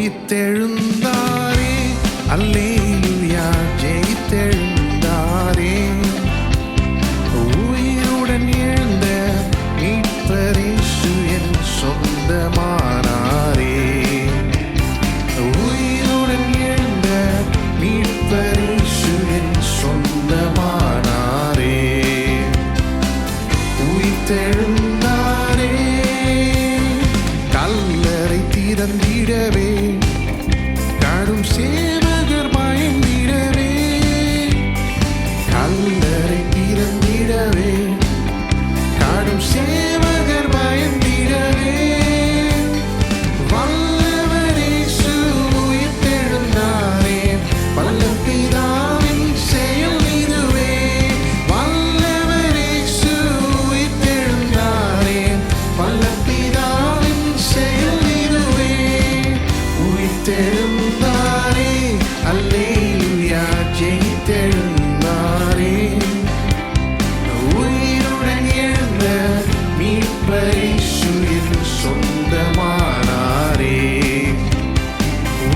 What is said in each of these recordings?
உயிர்த்தெழுந்தாரே, அல்லேலூயா, ஜெயித்தெழுந்தாரே. உயிருடன் எழுந்த மீட்பர் இயேசு என் சொந்தமானாரே. உயிருடன் எழுந்த மீட்பர் இயேசு என் சொந்தமானாரே. உயிர்த்தெழுந்தாரே, கல்லறை திறந்திடவே, காடும் சேவகர் பயந்திடவே. கல்லறை திறந்திடவே, காடும் சேவகர் பயந்திடவே. வல்லவர் இயேசு உயிர்த்தெழுந்தாரே, வல்ல பிதாவின் செயல் இதுவே. வல்லவர் இயேசு உயிர்த்தெழுந்தாரே, வல்ல பிதாவின் செயல் இதுவே. உயிர்த்தெழுந்தாரே, அல்லேலூயா, ஜெயித்தெழுந்தாரே. உயிருடன் எழுந்த மீட்பர் இயேசு என் சொந்தமானாரே.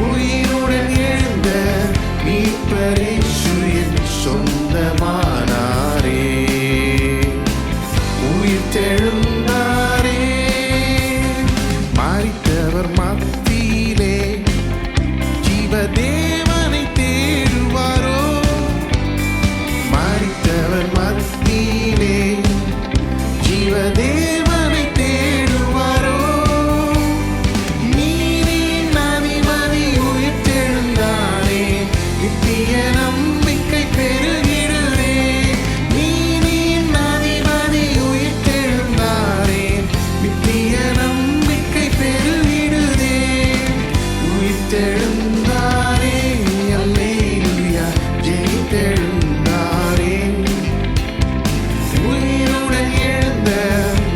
உயிருடன் எழுந்த மீட்பர் இயேசு என் சொந்தமானாரே. உயிர்த்தெழுந்தாரே, மரித்தவர் மத்தியிலே ஜீவதேவனை தேடுவாரோ. மரித்தவர் மத்தியிலே ஜீவதேவனை தேடுவாரோ. நீரின் அதிபதி உயிர்த்தெழுந்தாரே, நித்திய நம்பிக்கை பெருகிடுதே. நீரின் அதிபதி உயிர்த்தெழுந்தாரே, நித்திய நம்பிக்கை பெருகிடுதே. உயிர்த்தெழுந்தாரே, அல்லேலூயா, ஜெயித்தெழுந்தாரே. உயிருடன் எழுந்த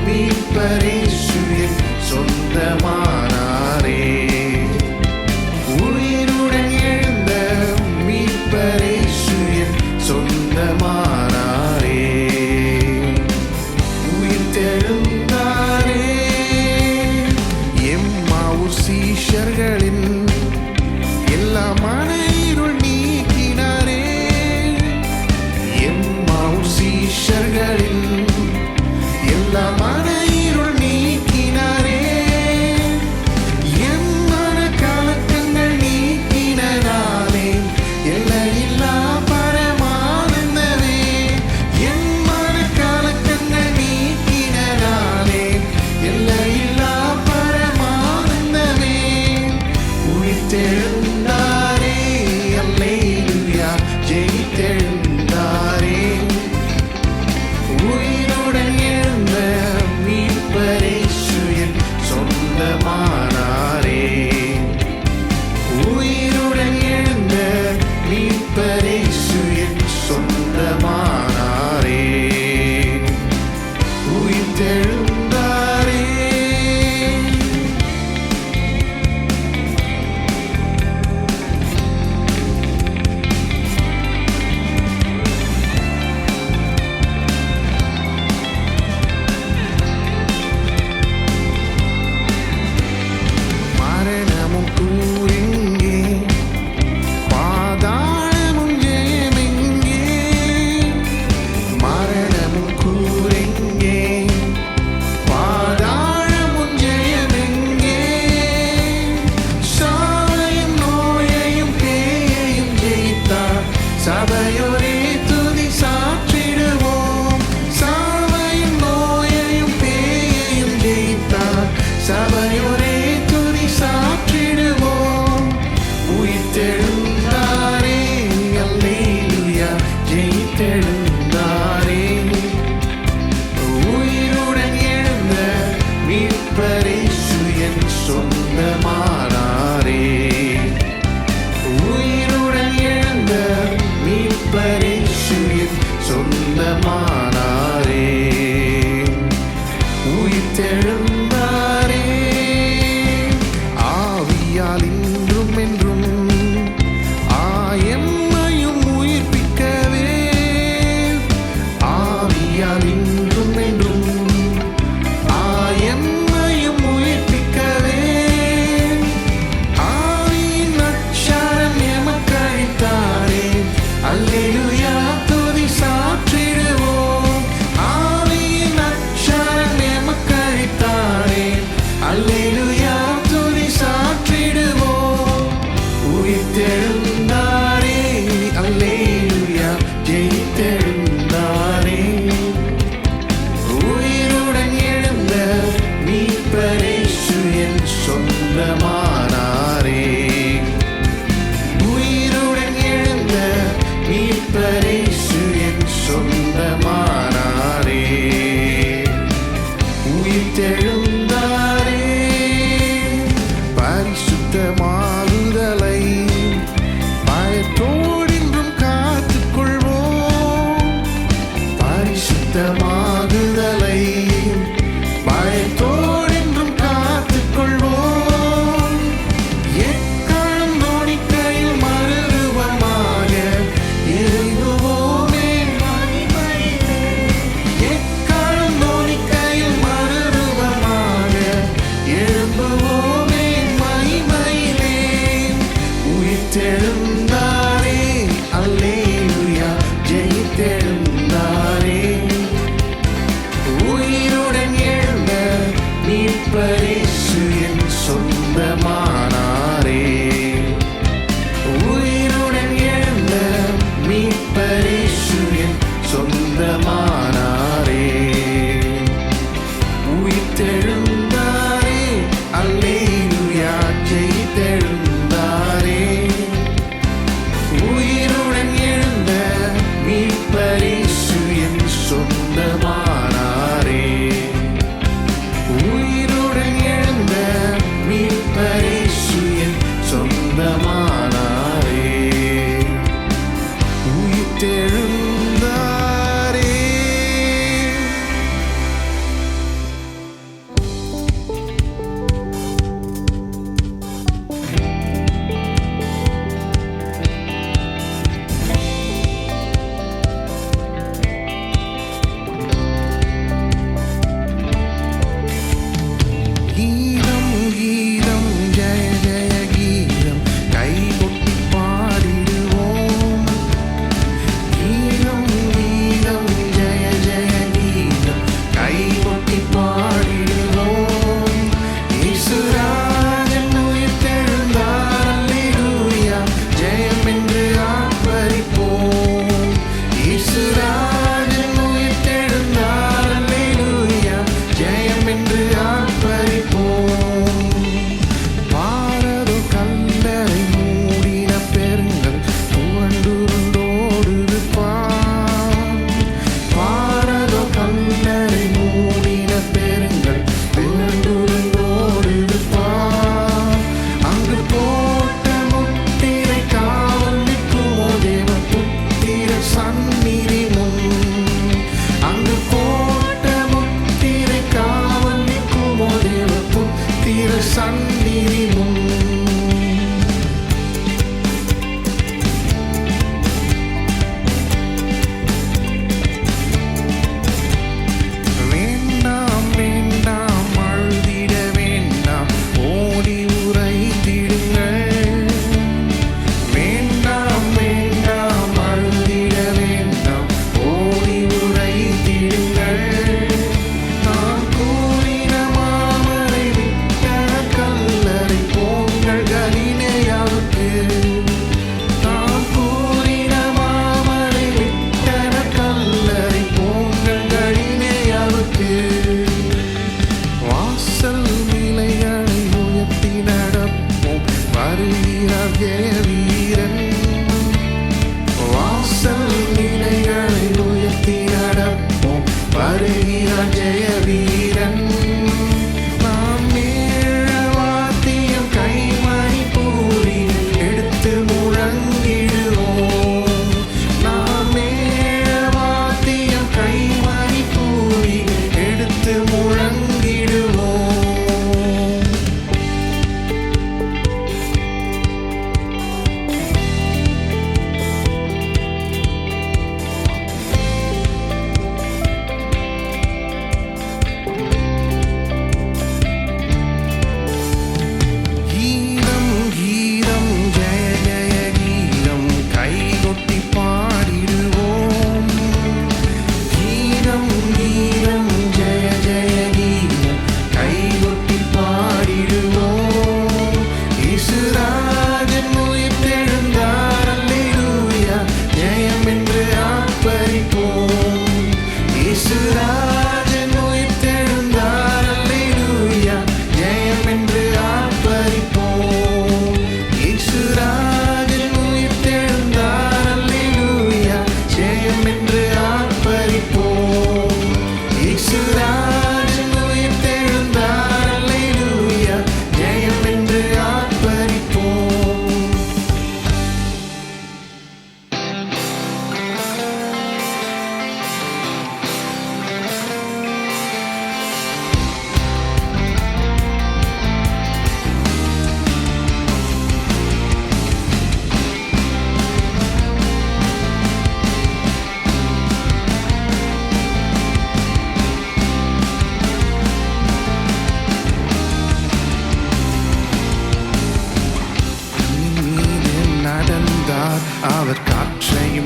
மீட்பர் இயேசு என் சொந்தமானாரே. உயிருடன் எழுந்த மீட்பர் இயேசு என் சொந்தமானாரே. உயிர்த்தெழுந்தாரே, எம்மாவூர் சீஷர்களின் எல்லா மன இருள் நீக்கினாரே. எம்மாவூர் சீஷர்களின் எல்லா மன இருள் நீக்கினாரே. என் மன கலக்கங்கள் நீக்கினாரே, எல்லையில்லா பரமானந்தமே. என் மன கலக்கங்கள் நீக்கினாரே, எல்லையில்லா பரமானந்தமே. உயிர்த்தெழுந்தாரே, அல்லேலூயா, ஜெயித்தெழுந்தாரே. உயிர் சொந்தமானாரே. உயிருடன் எழுந்த மீட்பரேசு என் சொந்தமானாரே. உயிர்த்தெழுந்தாரே. பரிசுத்தமாகுதலை பயத்தோடின்றும் காத்துக்கொள்வோம். பரிசுத்தமாகுதலை பயத்தோடின்றும் காத்துக்கொள்வோம். எக்காலம் நோடிக்கையில் மறுரூபமாக எழுதுவோமே மகிமையிலே. எக்காலம் நோடிக்கையில் மறுரூபமாக எழும்புவோமே மகிமையிலே. உயிர்த்தெழுந்தாரே. அல்லேலூயா. ஜெயித்தெழுந்தாரே. உயிருடன் எழுந்த மீட்பரேசு என் சொந்தமானாரே. உயிருடன் எழுந்த மீட்பரேசு என் சொந்தமானாரே. உயிர்த்தெழுந்தாரே. அல்லேலூயா. ஜெயித்தெழுந்தாரே. உயிருடன் எழுந்த மீட்பரேசு என் சொந்தமானாரே. உயிருடன் எழுந்த மீட்பரே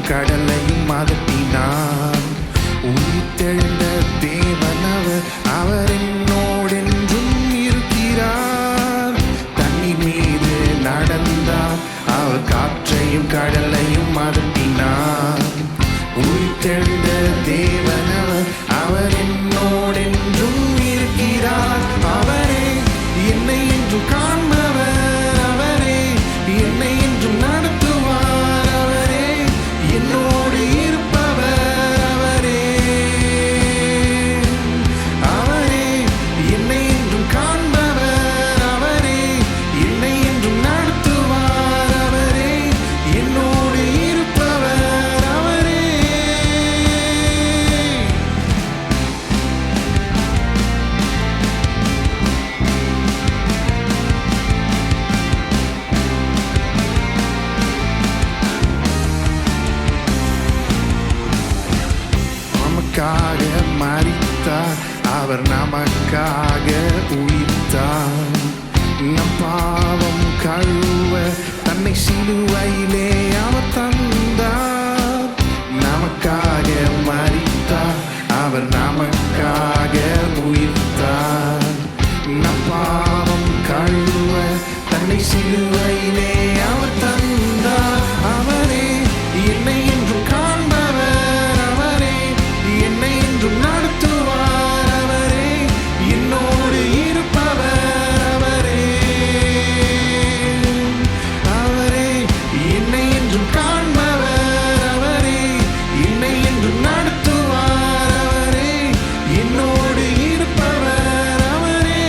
காற்றையும் கடலையும் அதட்டினார். உயிர்த்தெழுந்த தேவன் அவர், அவர் என்னோடென்றும் இருக்கிறார். தண்ணீர் மீது நடந்தார், அவர் காற்றையும் கடலையும் அதட்டினார். உயிர்த்தெழுந்த தேவன் அவர், அவர் என்னோடென்றும் இருக்கிறார். அவரே என்னை என்றும் காண்பவர், அவரே என்னை என்றும் நடத்துவார். அவரே என்னோடு இருப்பவர், அவரே அவரே என்னை என்றும் காண்பவர். அவரே என்னை என்றும் நடத்துவார். அவரே என்னோடு இருப்பவர். அவரே நமக்காக மரித்தார், அவர் நமக்காக உயிர்த்தார். நம் பாவம் கழுவ தன்னை சிலுவையிலே அவர் தந்தார். நமக்காக மரித்தார், அவர் நமக்காக உயிர்த்தார். நம் பாவம் கழுவ தன்னை சிலுவையிலே அவர் தந்தார். அவரே என்னை என்றும் காண்பவர், அவரே என்னை என்றும் நடத்துவார். அவரே என்னோடு இருப்பவர். அவரே அவரே என்னை என்றும் காண்பவர். அவரே என்னை என்றும் நடத்துவார். அவரே என்னோடு இருப்பவர். அவரே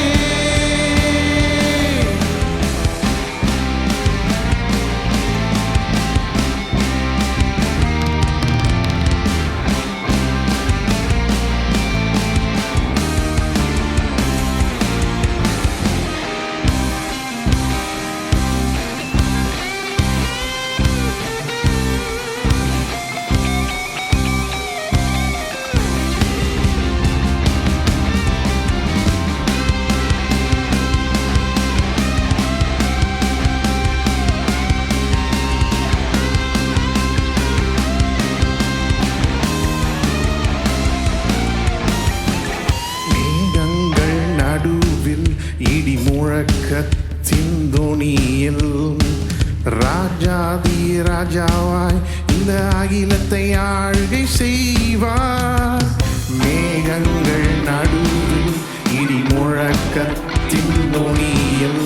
மேகங்கள் நடுவில் இடி முழக்கத்தின் தொனியில் ராஜாதி ராஜாவாய் இந்த அகிலத்தை ஆழ்கை செய்வார். மேகங்கள் நடுவில் இடி முழக்கத்தின் தொனியில்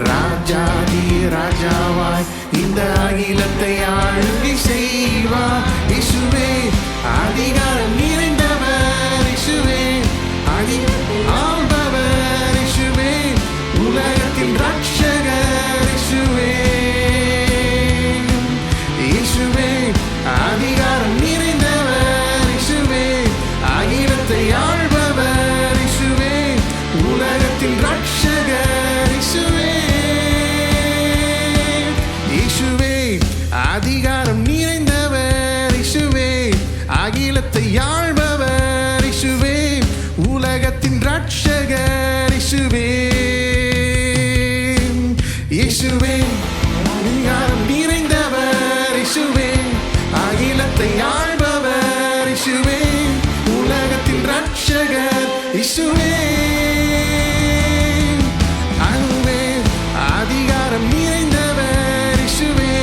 ராஜாதி ராஜாவாய் இந்த அகிலத்தை ஆழ்கை செய்வார். இயேசுவே அதிகாரம் நிறைந்தவர், இயேசுவே ஆள்பவர், இயேசுவே உலகத்தின் ரட்சகர், இயேசுவே இயேசுவே அதிகாரம் நிறைந்தவர், இயேசுவே அகிலத்தை ஆள்பவர், இயேசுவே உலகத்தின் ரட்சகர், இயேசுவே இயேசுவே அதிகாரம் நிறைந்தவர், இயேசுவே அகிலத்தை ஆள்பவர், இயேசுவே உலகத்தின் ரட்சகர், இயேசுவே இயேசுவே அதிகாரம் நிறைந்தவர், இயேசுவே அகிலத்தை ஆள்பவர், இயேசுவே உலகத்தின் ரட்சகர், இயேசுவே அதுவே அதிகாரம் நிறைந்தவர், இயேசுவே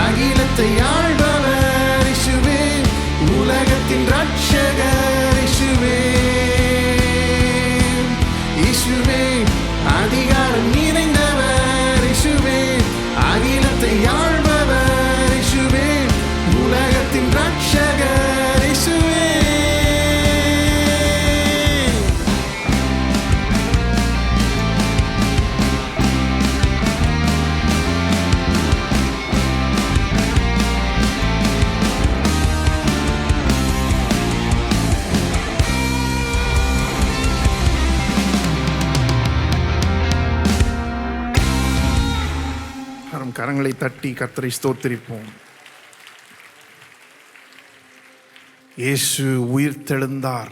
அகிலத்தை ஆள்பவர், இயேசுவே உலகத்தின் ரட்சகர், இயேசுவே இயேசுவே அதிகாரம் நிறைந்தவர், இயேசுவே அகிலத்தை ஆள்பவர், இயேசுவே உலகத்தின் ரட்சகர், இயேசுவே கரங்களை தட்டி கர்த்தரை ஸ்தோத்திரிப்போம். இயேசு உயிர்த்தெழுந்தார்.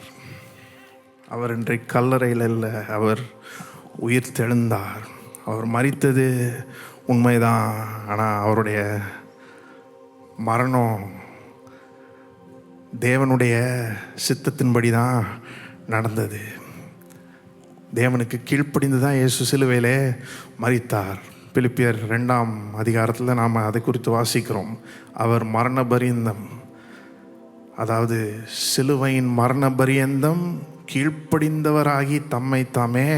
அவர் இன்றைக்கு கல்லறையில் இல்லை, அவர் உயிர்த்தெழுந்தார். அவர் மரித்தது உண்மைதான், ஆனால் அவருடைய மரணம் தேவனுடைய சித்தத்தின்படி தான் நடந்தது. தேவனுக்கு கீழ்ப்படிந்து தான் இயேசு சிலுவையிலே மரித்தார். பிலிப்பியர் 2ஆம் அதிகாரத்தில் நாம் அதை குறித்து வாசிக்கிறோம். அவர் மரண பரியந்தம், அதாவது சிலுவையின் மரண பரியந்தம் கீழ்ப்படிந்தவராகி தம்மை தாமே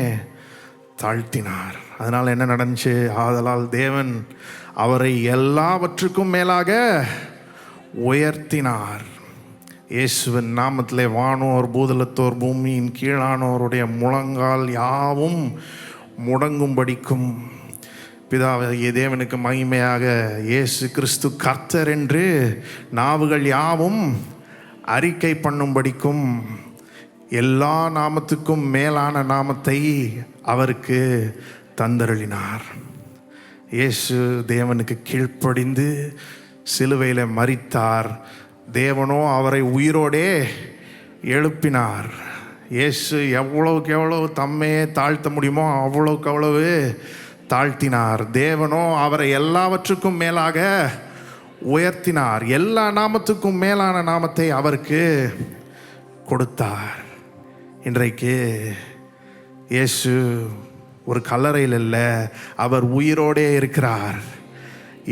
தாழ்த்தினார். அதனால் என்ன நடந்துச்சு? ஆதலால் தேவன் அவரை எல்லாவற்றுக்கும் மேலாக உயர்த்தினார். இயேசுவின் நாமத்திலே வானோர் பூதலத்தோர் பூமியின் கீழானோருடைய முழங்கால் யாவும் முடங்கும்படிக்கும் பிதாவாகிய தேவனுக்கு மகிமையாக இயேசு கிறிஸ்து கர்த்தர் என்று நாவுகள் யாவும் அறிக்கை பண்ணும்படிக்கும் எல்லா நாமத்துக்கும் மேலான நாமத்தை அவருக்கு தந்தருளினார். இயேசு தேவனுக்கு கீழ்ப்படிந்து சிலுவையில் மரித்தார். தேவனோ அவரை உயிரோடே எழுப்பினார். இயேசு எவ்வளவுக்கு எவ்வளவு தம்மையே தாழ்த்த முடியுமோ அவ்வளவுக்கு அவ்வளவு தாழ்த்தினார். தேவனோ அவரை எல்லாவற்றுக்கும் மேலாக உயர்த்தினார். எல்லா நாமத்துக்கும் மேலான நாமத்தை அவருக்கு கொடுத்தார். இன்றைக்கு இயேசு ஒரு கல்லறையில் இல்லை, அவர் உயிரோடே இருக்கிறார்.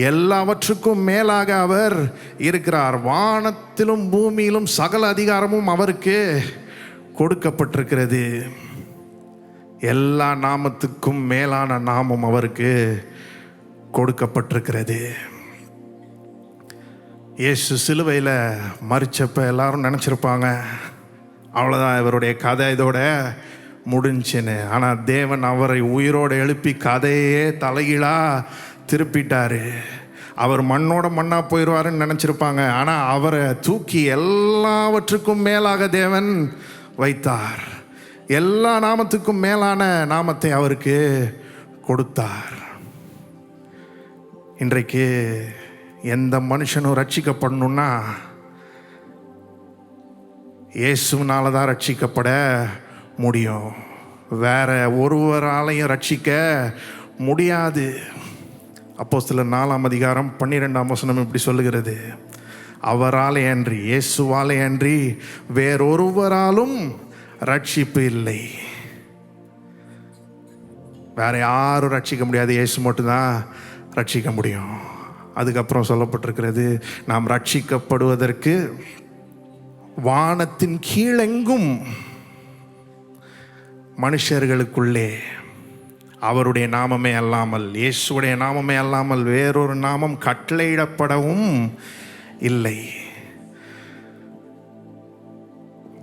எல்லாவற்றுக்கும் மேலாக அவர் இருக்கிறார். வானத்திலும் பூமியிலும் சகல அதிகாரமும் அவருக்கு கொடுக்கப்பட்டிருக்கிறது. எல்லா நாமத்துக்கும் மேலான நாமம் அவருக்கு கொடுக்கப்பட்டிருக்கிறது. இயேசு சிலுவையில் மரிச்சப்ப எல்லாரும் நினச்சிருப்பாங்க, அவ்வளோதான் இவருடைய கதை இதோட முடிஞ்சுன்னு. ஆனால் தேவன் அவரை உயிரோடு எழுப்பி கதையே தலைகீழாக திருப்பிட்டாரு. அவர் மண்ணோட மண்ணாக போயிடுவாருன்னு நினச்சிருப்பாங்க. ஆனால் அவரை தூக்கி எல்லாவற்றுக்கும் மேலாக தேவன் வைத்தார். எல்லா நாமத்துக்கும் மேலான நாமத்தை அவருக்கு கொடுத்தார். இன்றைக்கு எந்த மனுஷனும் ரட்சிக்கப்படணும்னா இயேசுனால தான் ரட்சிக்கப்பட முடியும். வேற ஒருவராலையும் ரட்சிக்க முடியாது. அப்போஸ்தலர் 4ஆம் அதிகாரம் 12ஆம் வசனம் இப்படி சொல்லுகிறது, அவராலே அன்றி, இயேசுவாலே அன்றி வேறொருவராலும் ரட்சிப்பு இல்லை. வேற யாரும் ரட்சிக்க முடியாது, இயேசு மட்டும்தான் ரட்சிக்க முடியும். அதுக்கப்புறம் சொல்லப்பட்டிருக்கிறது, நாம் ரட்சிக்கப்படுவதற்கு வானத்தின் கீழெங்கும் மனுஷர்களுக்குள்ளே அவருடைய நாமமே அல்லாமல், இயேசுடைய நாமமே அல்லாமல் வேறொரு நாமம் கட்டளையிடப்படவும் இல்லை.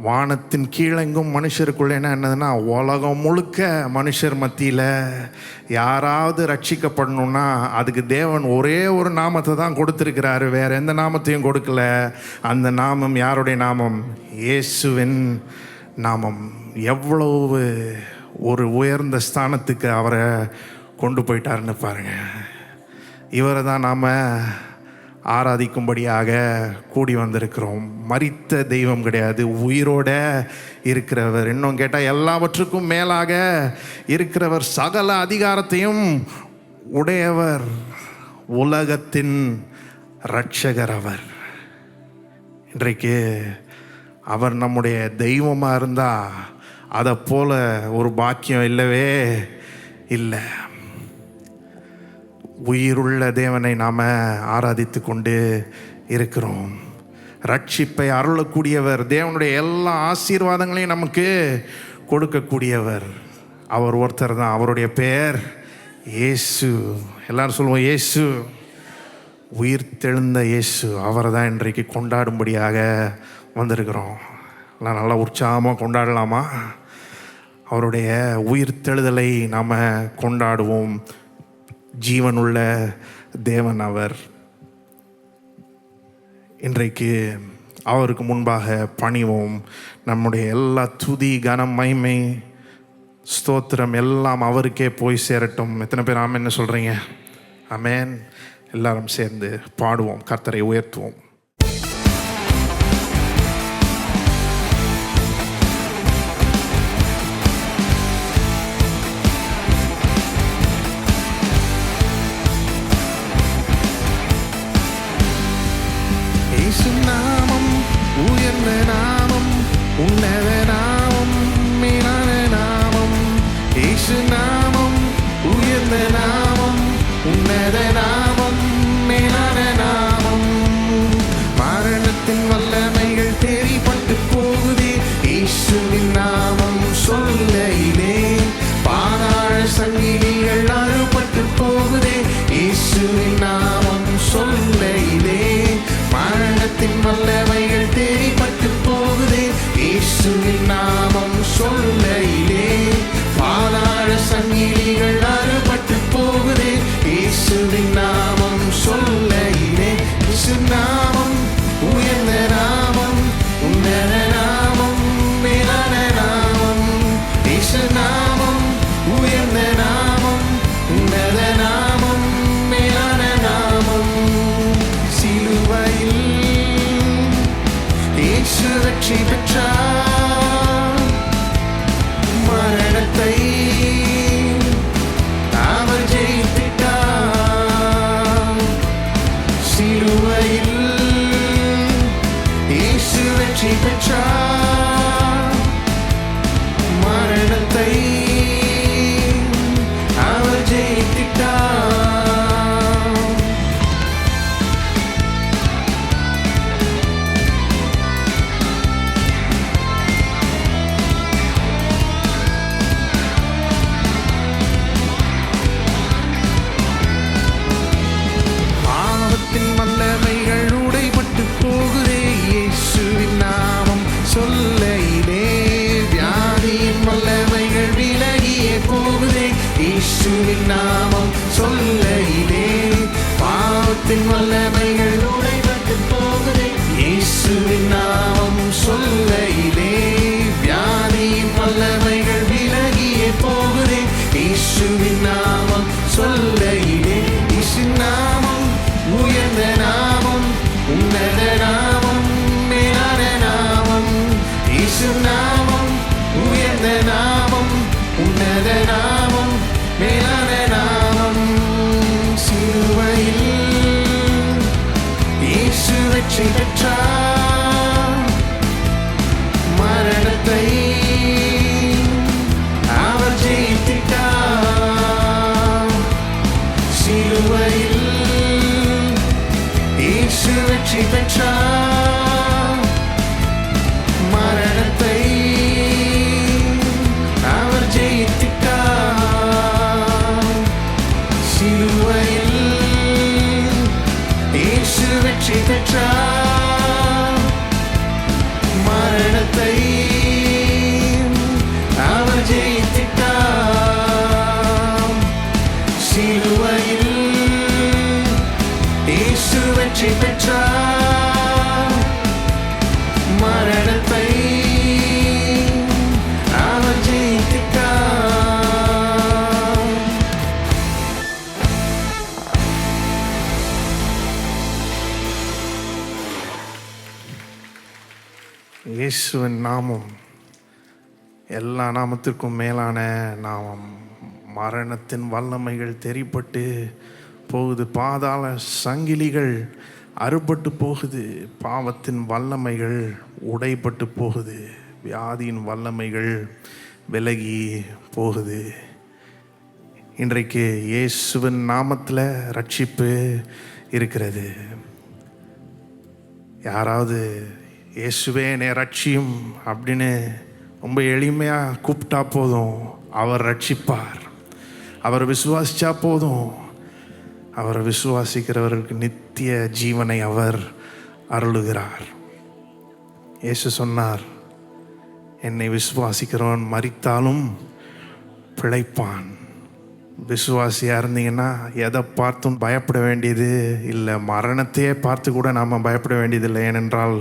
வானத்தின் கீழெங்கும் மனுஷருக்குள்ளே என்னதுன்னா, உலகம் முழுக்க மனுஷர் மத்தியில் யாராவது ரட்சிக்கப்படணும்னா அதுக்கு தேவன் ஒரே ஒரு நாமத்தை தான் கொடுத்துருக்கிறாரு, வேற எந்த நாமத்தையும் கொடுக்கல. அந்த நாமம் யாருடைய நாமம்? இயேசுவின் நாமம். எவ்வளவு ஒரு உயர்ந்த ஸ்தானத்துக்கு அவரை கொண்டு போயிட்டாருன்னு பாருங்க. இவரை தான் நாம் ஆராதிக்கும்படியாக கூடி வந்திருக்கிறோம். மரித்த தெய்வம் கிடையாது, உயிரோட இருக்கிறவர். இன்னும் கேட்டால் எல்லாவற்றுக்கும் மேலாக இருக்கிறவர், சகல அதிகாரத்தையும் உடையவர், உலகத்தின் இரட்சகர் அவர். இன்றைக்கு அவர் நம்முடைய தெய்வமாக இருந்தால் அதை போல ஒரு பாக்கியம் இல்லவே இல்லை. உயிருள்ள தேவனை நாம் ஆராதித்து கொண்டு இருக்கிறோம். ரட்சிப்பை அருளக்கூடியவர், தேவனுடைய எல்லா ஆசீர்வாதங்களையும் நமக்கு கொடுக்கக்கூடியவர் அவர் ஒருத்தர் தான். அவருடைய பெயர் இயேசு. எல்லாரும் சொல்லுவோம் இயேசு. உயிர்த்தெழுந்த இயேசு, அவரை தான் இன்றைக்கு கொண்டாடும்படியாக வந்திருக்கிறோம். எல்லாம் நல்லா உற்சாகமாக கொண்டாடலாமா? அவருடைய உயிர்த்தெழுதலை நாம் கொண்டாடுவோம். ஜீவனுள்ள தேவன் அவர். இன்றைக்கு அவருக்கு முன்பாக பணிவோம். நம்முடைய எல்லா துதி, கனம், மகிமை, ஸ்தோத்திரம் எல்லாம் அவருக்கே போய் சேரட்டும். எத்தனை பேர் ஆமென்னு சொல்கிறீங்க? ஆமென். எல்லாரும் சேர்ந்து பாடுவோம், கர்த்தரை உயர்த்துவோம். உன்னத நாமம் மேலான நாமம். மரணத்தின் வல்லமைகள் தெரிப்பட்டு போகுதே இயேசுவின் நாமம் சொல்லையிலே. பாதாள சங்கிலிகள் அறுபட்டு போகுதே இயேசுவின் நாமம் சொல்லையிலே. மரணத்தின் வல்லமைகள் தெரிப்பட்டு போகுதே இயேசுவின் நாமம் சொல்லையிலே. பாதாள சங்கிலிகள் அறுபட்டு போகுதே இயேசுவின் நாமம் சொல்லையிலே. இயேசு நாமம் உயர்ந்த நாமம், உன்னத நாமம், மேலான நாமம். இயேசு நாமம் உயர்ந்த நாமம், உன்னத நாமம், மேலான நாமம். சிலுவையில் இயேசு வெற்றி பெற்றார். மரணத்தை அவர் ஜெயித்திட்டார். சிலுவையில் இயேசு வெற்றி பெற்றார். மரணத்தை அவர் ஜெயித்திட்டார். பாவத்தின் வல்லமைகள் உடைபட்டு போகுதே இயேசுவின் நாமம் சொல்லையிலே. வியாதியின் வல்லமைகள் விலகியே போகுதே இயேசுவின் நாமம் சொல்லையிலே. பாவத்தின் வல்லமைகள் உடைபட்டு போகுதே இயேசுவின் நாமம் சொல்லையிலே. வியாதியின் வல்லமைகள் விலகியே போகுதே இயேசுவின் நாமம் சொல்லையிலே. இயேசு நாமம் உயர்ந்த நாமம், உன்னத நாமம், மேலான நாமம். இயேசு நாமம் உயர்ந்த நாமம், உன்னத நாமம், மேலான நாமம். சிலுவையில் இயேசு வெற்றி பெற்றார். மரணத்தை அவர் ஜெயித்திட்டார். சிலுவையில் இயேசு வெற்றி பெற்றார். மரணத்தை அவர் ஜெயித்திட்டார். சிலுவையில் இயேசு வெற்றி பெற்றார். மரணத்தை அவர் ஜெயித்திட்டார். சிலுவையில் இயேசு வெற்றி பெற்றார். மரணத்தை அவர் ஜெயித்திட்டார். இயேசுவின் நாமம் எல்லா நாமத்திற்கும் மேலான நாமம். மரணத்தின் வல்லமைகள் தெரிப்பட்டு போகுது. பாதாள சங்கிலிகள் அறுபட்டு போகுது. பாவத்தின் வல்லமைகள் உடைப்பட்டு போகுது. வியாதியின் வல்லமைகள் விலகி போகுது. இன்றைக்கு இயேசுவின் நாமத்தில் ரட்சிப்பு இருக்கிறது. யாராவது இயேசுவே என்னை ரட்சியும் அப்படின்னு ரொம்ப எளிமையாக கூப்பிட்டா போதும், அவர் ரட்சிப்பார். அவர் விசுவாசிச்சா போதும், அவரை விசுவாசிக்கிறவர்களுக்கு நித்திய ஜீவனை அவர் அருளுகிறார். இயேசு சொன்னார், என்னை விசுவாசிக்கிறவன் மரித்தாலும் பிழைப்பான். விசுவாசியாக இருந்தீங்கன்னா எதை பார்த்தும் பயப்பட வேண்டியது இல்லை. மரணத்தையே பார்த்து கூட நாம் பயப்பட வேண்டியதில்லை. ஏனென்றால்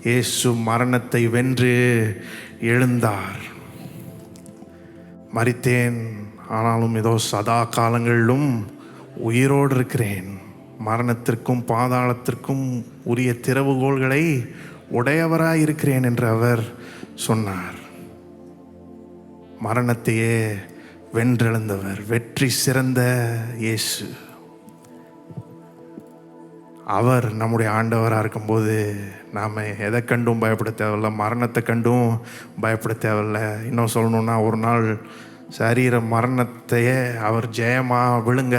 இயேசு மரணத்தை வென்று எழுந்தார். மரித்தேன், ஆனாலும் ஏதோ சதா காலங்களிலும் உயிரோடு இருக்கிறேன். மரணத்திற்கும் பாதாளத்திற்கும் உரிய திறவுகோள்களை உடையவராய் இருக்கிறேன் என்று அவர் சொன்னார். மரணத்தையே வென்றெழுந்தவர், வெற்றி சிறந்த இயேசு. அவர் நம்முடைய ஆண்டவராக இருக்கும்போது நாம் எதை கண்டும் பயப்பட தேவையில்லை, மரணத்தை கண்டும் பயப்பட தேவையில்லை. இன்னும் சொல்லணுன்னா, ஒரு நாள் சரீர மரணத்தையே அவர் ஜெயமாக விழுங்க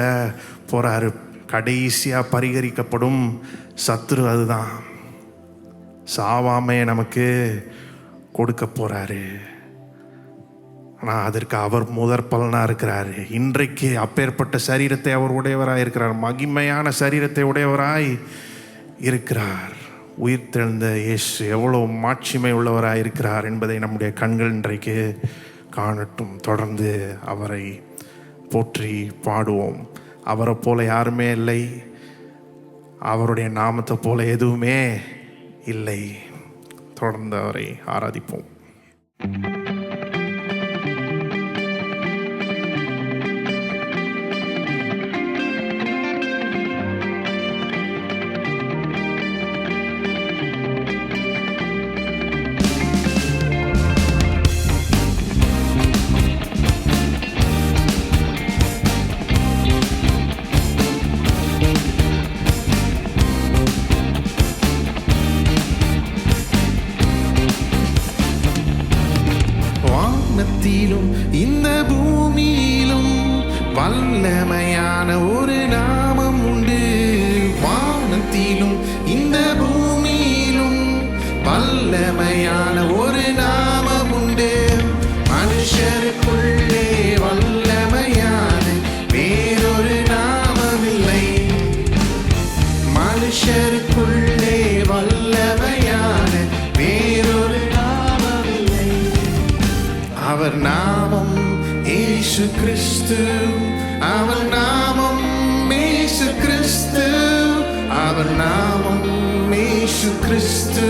போகிறாரு. கடைசியாக பரிகரிக்கப்படும் சத்துரு அதுதான். சாவாமையை நமக்கு கொடுக்க போகிறாரு. ஆனால் அதற்கு அவர் முதற் பலனாக இருக்கிறார். இன்றைக்கு அப்பேற்பட்ட சரீரத்தை அவர் உடையவராக இருக்கிறார். மகிமையான சரீரத்தை உடையவராய் இருக்கிறார். உயிர்த்தெழுந்த இயேசு எவ்வளோ மாட்சிமை உள்ளவராக இருக்கிறார் என்பதை நம்முடைய கண்கள் இன்றைக்கு காணட்டும். தொடர்ந்து அவரை போற்றி பாடுவோம். அவரை போல யாருமே இல்லை, அவருடைய நாமத்தை போல எதுவுமே இல்லை. தொடர்ந்து அவரை ஆராதிப்போம். இந்த பூமியிலும் வல்லமையான ஒரு நாமம் உண்டு. வானத்திலும் இந்த பூமியிலும் வல்லமையான ஒரு நாமம் உண்டு. மனுஷருக்குள்ளே வல்லமையான வேறொரு நாமமில்லை. மனுஷருக்குள்ளே வல்லமையான வேறொரு நாமமில்லை. அவர் நாமம் இயேசு கிறிஸ்து. அவர் நாமம் இயேசு கிறிஸ்து. அவர் நாமம் இயேசு கிறிஸ்து.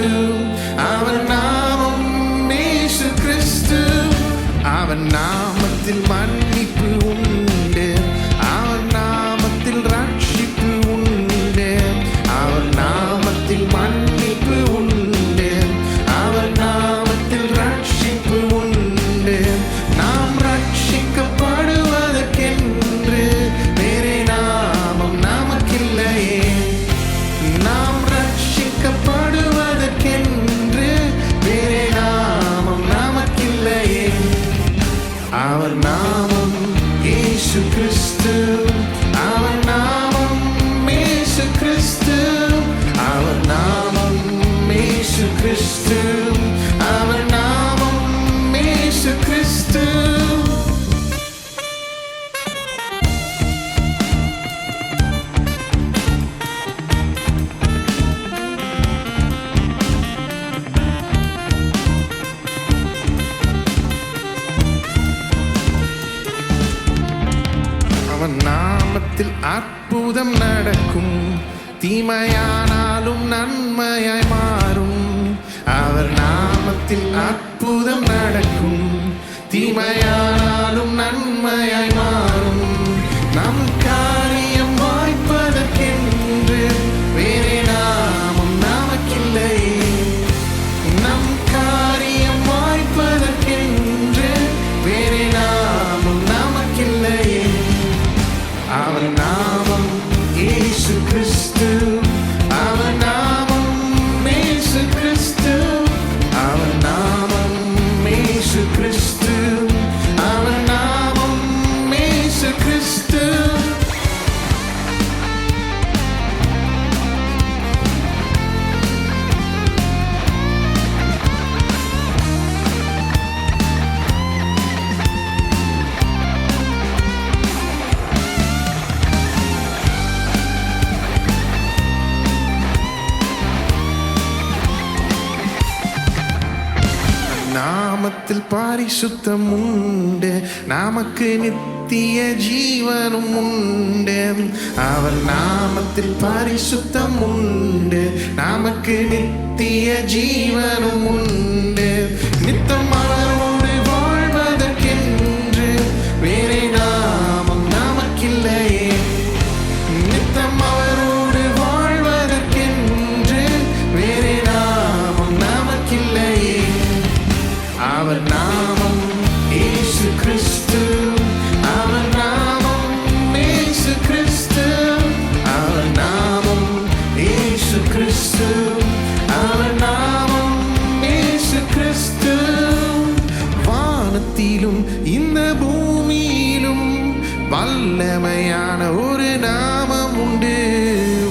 அவர் நாமம் இயேசு கிறிஸ்து. அவர் நாமத்தில் மன்னிப்பு உண்டு. அவர் நாமத்தில் ரட்சிப்பு உண்டு. அவர் நாமத்தில் மன்னிப்பு உண்டு. அவர் நாமத்தில் ரட்சிப்பு உண்டு. நாம் ரட்சிக்கப்படுவதற்கென்று வேறே நாமம் நமக்கில்லையே. நாம் ரட்சிக்கப்படுவதற்கென்று வேறே நாமம் நமக்கில்லையே. அவர் நாமம் இயேசு கிறிஸ்து. அவர் நாமம் இயேசு கிறிஸ்து. அவர் நாமம் இயேசு கிறிஸ்து. அவர் நாமம் இயேசு கிறிஸ்து. அவன் நாமத்தில் அற்புதம் நடக்கும். தீமையானாலும் நன்மையாய் மாறும். அவர் நாமத்தில் அற்புதம் நடக்கும். தீமையானாலும் நன்மையாய் மாறும். நம் காரியம் வாய்ப்பதற்கென்று வேறே நாமம் நமக்கில்லையே. நம் காரியம் வாய்ப்பதற்கென்று வேறே நாமம் நமக்கில்லையே. அவர் நாமம் இயேசு கிறிஸ்து. அவர் நாமம் இயேசு கிறிஸ்து. அவர் நாமம் இயேசு கிறிஸ்து. அவர் நாமம் இயேசு கிறிஸ்து. நாமத்தில் பரிசுத்தம் உண்டு. நமக்கு நித்திய ஜீவனும் உண்டு. அவர் நாமத்தில் பரிசுத்தம் உண்டு. நமக்கு நித்திய ஜீவனும் உண்டு. நித்தம் அவரோடு வாழ்வதற்கென்று வேறே நாமம் நமக்கில்லையே. நித்தம் அவரோடு வாழ்வதற்கென்று வேறே நாமம் நமக்கில்லையே. அவர் நாமம் இயேசு கிறிஸ்து. அவர் நாமம் இயேசு கிறிஸ்து. அவர் நாமம் இயேசு கிறிஸ்து. அவர் நாமம் இயேசு கிறிஸ்து. வானத்திலும் இந்த பூமி ஒரு நாமம் உண்டு,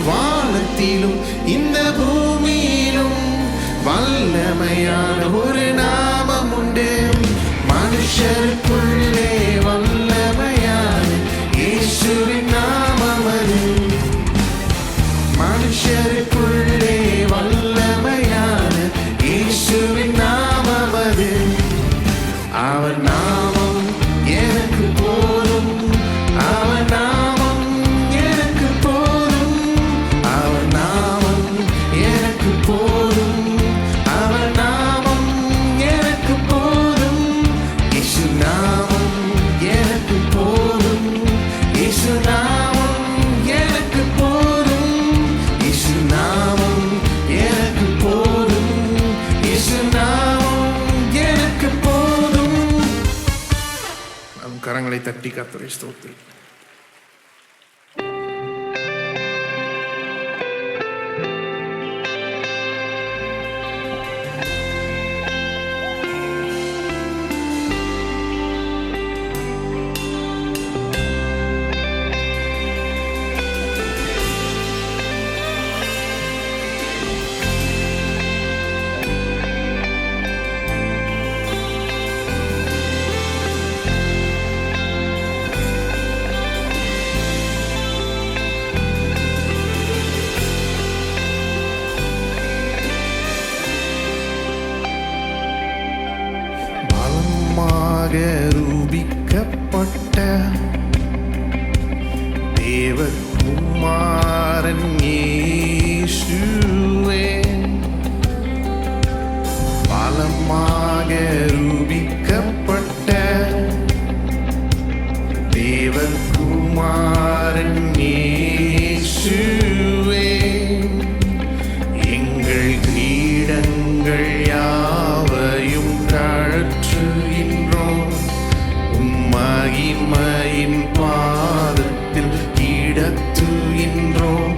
வானத்திலும் இந்த பூமியிலும் வல்லமையான ஒரு நாமம் உண்டு. மனுஷருக்குள்ளே வல்லமையான இயேசுவின் நாமம் அது. மனுஷருக்குள்ளே வல்லமையான இயேசுவின் நாமம் அது. அவர் நாமம் எனக்கு போதும், அவர் நாமம் எனக்கு போதும், அவர் நாமம் எனக்கு போதும், அவர் நாமம் எனக்கு போதும். இயேசு நாமம் எனக்கு போதும், இயேசு நாமம் எனக்கு போதும், இயேசு நாமம் எனக்கு போதும், இயேசு நாமம் எனக்கு போதும். நம் கரங்களை தட்டி கர்த்தரை ஸ்தோத்திரி. ரூபிக்கப்பட்ட தேவகுமாரன் இயேசுவே, பலமாக ரூபிக்கப்பட்ட தேவகுமாரன் இயேசுவே, எங்கள் கிரீடங்கள் யாவையும் கழற்றுகின்றோம், மகிமையின் பாதத்தில் கிடத்துகின்றோம்.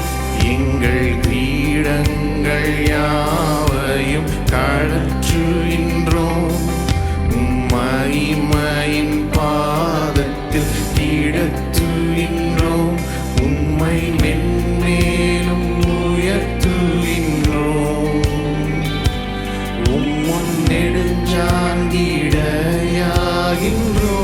எங்கள் கிரீடங்கள் யாவையும் கழற்றுகின்றோம், மகிமையின் பாதத்தில் கிடத்துகின்றோம். உம்மை மென்மேலும் உயர்த்துகின்றோம், உம்முன் நெடுஞ்சாங்கிடையாகின்றோம்.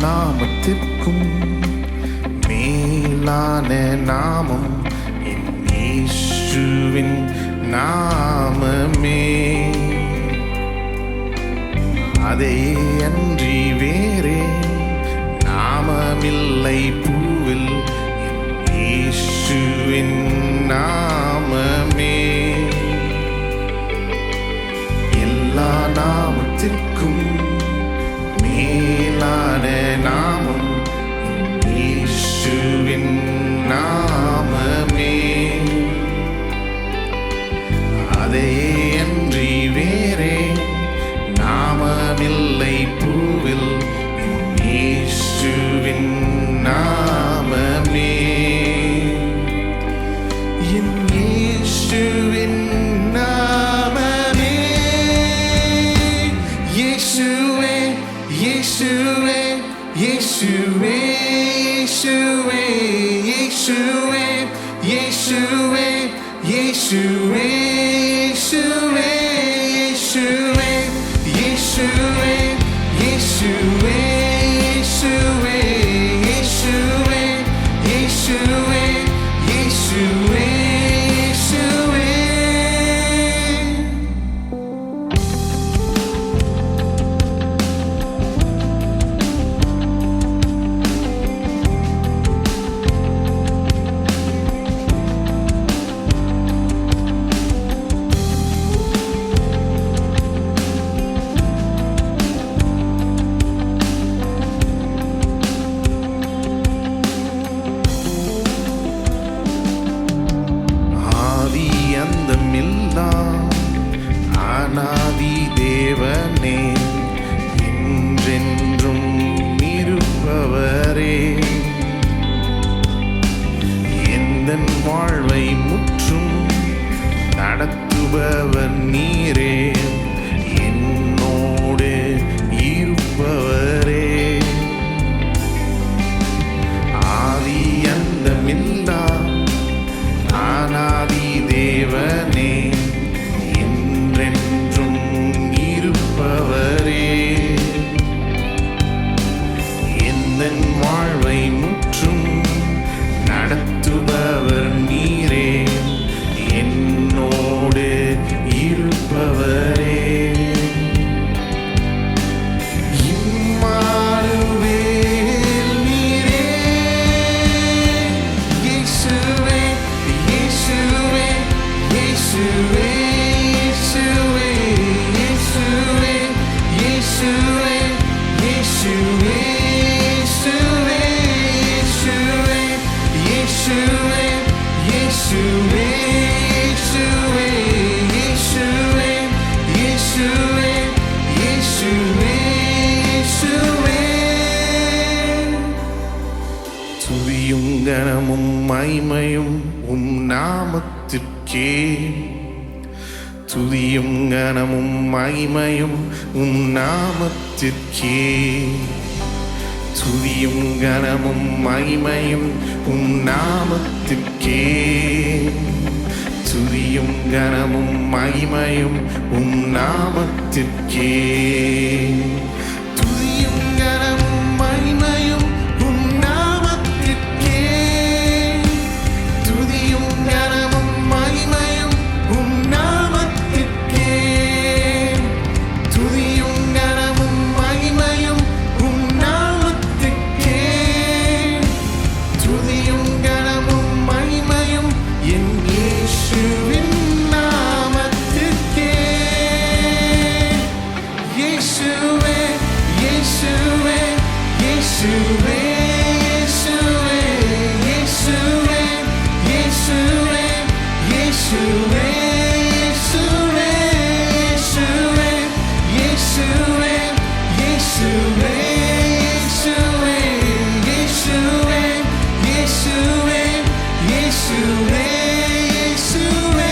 நாமத்திற்கும் மேலான நாமம் என் இயேசுவின் நாமமே. அதை அன்றி வேறே நாமமில்லை பூவில் என் இயேசுவின் நாமமே. எல்லா நாமத்திற்கும் மேலான நாமம் இல்லா அநாதி தேவனே, என்றென்றும் இருப்பவரே, எந்தன் வாழ்வை முற்றும் நடத்துபவர் நீரே, என்னோடு இருப்பவரே. இம்மானுவேல் நீரே, இயேசுவே, இயேசுவே, இயேசுவே, இயேசுவே, இயேசுவே, இயேசுவே, இயேசுவே, இயேசுவே, இயேசுவே, இயேசுவே, இயேசுவே, இயேசுவே. துதியும் கனமும் மகிமையும் உம் நாமத்திற்கே, துதியும் கனமும் மகிமையும் உம் நாமத்திற்கே, துதியும் கனமும் மகிமையும் உம் நாமத்திற்கே, துதியும் கனமும் மகிமையும் உம் நாமத்திற்கே, துதியும் கனமும் மகிமையும் உம் நாமத்திற்கே, துதியும் கனமும் மகிமையும் உம் நாமத்திற்கே, துதியும் கனமும் மகிமையும் உம் நாமத்திற்கே, துதியும் கனமும் மகிமையும் என் இயேசுவின் நாமத்திற்கே. இயேசுவே, இயேசுவே, இயேசுவே, இயேசுவே, இயேசுவே, இயேசுவே, இயேசுவே, இயேசுவே, இயேசுவே, இயேசுவே, இயேசுவே, இயேசுவே, இயேசுவே.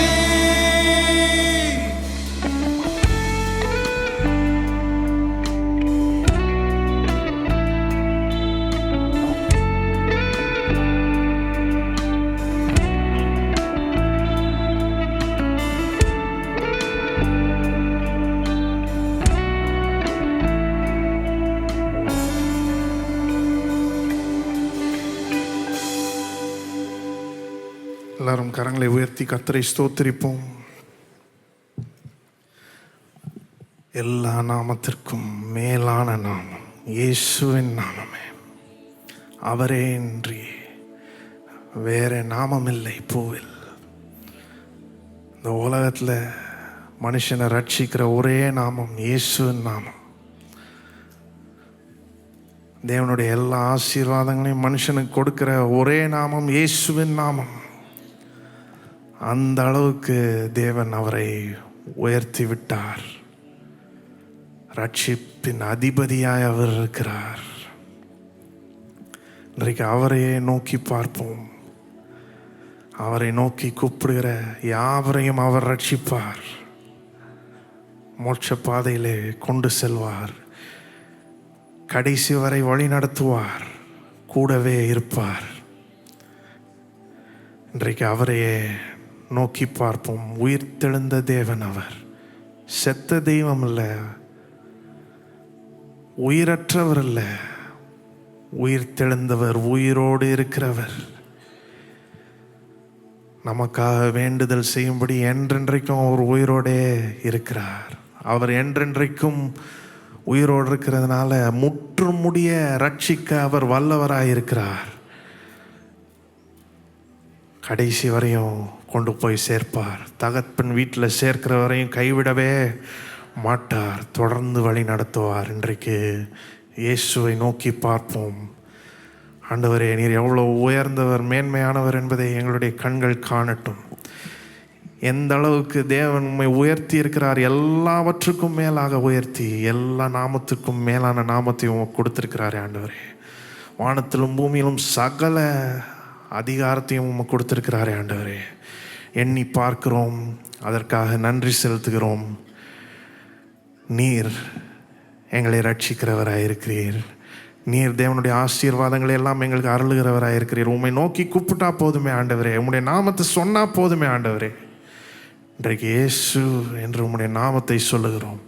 எல்லாரும் கரங்களை உயர்த்தி கர்த்தரை ஸ்தோத்திரிப்போம். எல்லா நாமத்திற்கும் மேலான நாமம் இயேசுவின் நாமமே. அவரே இன்றி வேற நாமம் இல்லை பூவில். இந்த உலகத்தில் மனுஷனை ரட்சிக்கிற ஒரே நாமம் இயேசுவின் நாமம். தேவனுடைய எல்லா ஆசீர்வாதங்களையும் மனுஷனுக்கு கொடுக்கிற ஒரே நாமம் இயேசுவின் நாமம். அந்த அளவுக்கு தேவன் அவரை உயர்த்தி விட்டார். ரட்சிப்பின் அதிபதியாய் அவர் இருக்கிறார். இன்றைக்கு அவரையே நோக்கி பார்ப்போம். அவரை நோக்கி கூப்பிடுகிற யாவரையும் அவர் ரட்சிப்பார். மோட்ச பாதையிலே கொண்டு செல்வார். கடைசி வரை வழி நடத்துவார். கூடவே இருப்பார். இன்றைக்கு அவரையே நோக்கி பார்ப்போம். உயிர்த்தெழுந்த தேவன் அவர். செத்த தெய்வம் அல்ல, உயிரற்றவர் அல்ல, உயிர்த்தெழுந்தவர், உயிரோடு இருக்கிறவர். நமக்காக வேண்டுதல் செய்யும்படி என்றென்றைக்கும் அவர் உயிரோடே இருக்கிறார். அவர் என்றென்றைக்கும் உயிரோடு இருக்கிறதுனால முற்றும் முடிய ரட்சிக்க அவர் வல்லவராயிருக்கிறார். கடைசி வரையும் கொண்டு போய் சேர்ப்பார். தகப்பன் வீட்டில் சேர்க்கிற வரையும் கைவிடவே மாட்டார். தொடர்ந்து வழி நடத்துவார். இன்றைக்கு இயேசுவை நோக்கி பார்ப்போம். ஆண்டவரே, நீர் எவ்வளோ உயர்ந்தவர், மேன்மையானவர் என்பதை எங்களுடைய கண்கள் காணட்டும். எந்த அளவுக்கு தேவன் உம்மை உயர்த்தி இருக்கிறார், எல்லாவற்றுக்கும் மேலாக உயர்த்தி எல்லா நாமத்துக்கும் மேலான நாமத்தையும் கொடுத்திருக்கிறாரே ஆண்டவரே. வானத்திலும் பூமியிலும் சகல அதிகாரத்தையும் உமக்கு கொடுத்திருக்கிறாரே ஆண்டவரே. எண்ணி பார்க்கிறோம், அதற்காக நன்றி செலுத்துகிறோம். நீர் எங்களை ரட்சிக்கிறவராக இருக்கிறீர். நீர் தேவனுடைய ஆசீர்வாதங்களை எல்லாம் எங்களுக்கு அருளுகிறவராக இருக்கிறீர். உம்மை நோக்கி கூப்பிட்டா போதுமே ஆண்டவரே, உம்முடைய நாமத்தை சொன்னால் போதுமே ஆண்டவரே. இன்றைக்கு இயேசு என்று உம்முடைய நாமத்தை சொல்லுகிறோம்.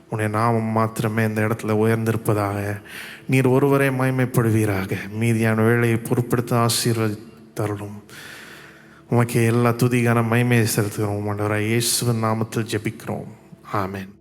உம்முடைய நாமம் மாத்திரமே இந்த இடத்துல உயர்ந்திருப்பதாக. நீர் ஒருவரை மகிமைப்படுவீராக. மீதியான வேலையை பொறுப்படுத்த ஆசீர்வதித்தருளும். உமக்கு எல்லா துதிகான மகிமையை செலுத்துகிறோம் ஆண்டவராய் இயேசுவின் நாமத்தில் ஜெபிக்கிறோம். ஆமென்.